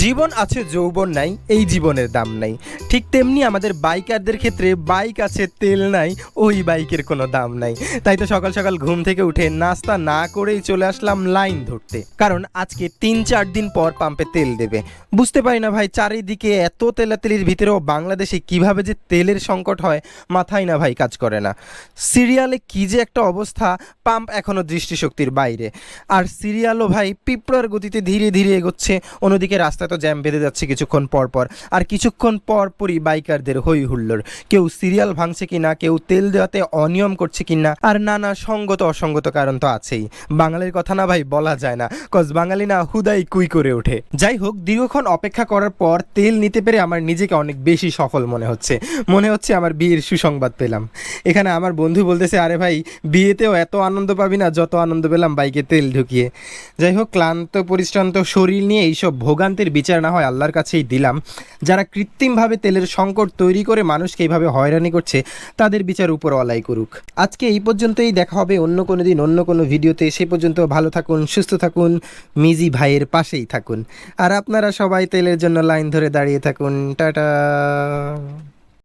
জীবন আছে যৌবন নাই, এই জীবনের দাম নাই। ঠিক তেমনি আমাদের বাইকারদের ক্ষেত্রে বাইক আছে তেল নাই, ওই বাইকের কোনো দাম নাই। তাই তো সকাল সকাল ঘুম থেকে উঠে নাস্তা না করেই চলে আসলাম লাইন ধরতে, কারণ আজকে ৩-৪ দিন পর পাম্পে তেল দেবে। বুঝতে পারি না ভাই, চারিদিকে এত তেলাতেলির ভিতরেও বাংলাদেশে কিভাবে যে তেলের সংকট হয় মাথায় না ভাই কাজ করে না। সিরিয়ালে কি যে একটা অবস্থা, পাম্প এখনও দৃষ্টিশক্তির বাইরে। আর সিরিয়ালও ভাই পিঁপড়ার গতিতে ধীরে ধীরে এগোচ্ছে, অন্যদিকে রাস্তায় তো জ্যাম বেঁধে যাচ্ছে কিছুক্ষণ পর পর। আর কিছুক্ষণ পর পরই বাইকারদের হই হুল্লোড়, কেউ সিরিয়াল ভাঙছে কিনা, কেউ তেল দেওয়াতে অনিয়ম করছে কিনা, আর নানা সঙ্গত অসঙ্গত কারণ তো আছেই। বাঙালির কথা না ভাই বলা যায় না, কজ বাঙালি না হুদাই কুই করে ওঠে। যাই হোক, দীর্ঘক্ষণ অপেক্ষা করার পর তেল নিতে পেরে আমার নিজেকে অনেক বেশি সফল মনে হচ্ছে আমার বিয়ের সুসংবাদ পেলাম। এখানে আমার বন্ধু বলতেছে, আরে ভাই বিয়েতেও এত আনন্দ পাবি না যত আনন্দ পেলাম বাইকে তেল ঢুকিয়ে। যাই হোক, ক্লান্ত পরিশ্রান্ত শরীর নিয়ে এইসব ভোগান্তির বিচার না হয় আল্লাহর কাছেই দিলাম। যারা কৃত্রিমভাবে তেলের সংকট তৈরি করে মানুষকে এইভাবে হয়রানি করছে, তাদের বিচার উপরওয়ালাই করুক। আজকে এই পর্যন্তই, দেখা হবে অন্য কোনো দিন অন্য কোনো ভিডিওতে। সে পর্যন্ত ভালো থাকুন, সুস্থ থাকুন, মিজি ভাইয়ের পাশেই থাকুন। আর আপনারা সবাই তেলের জন্য লাইন ধরে দাঁড়িয়ে থাকুন। টাটা।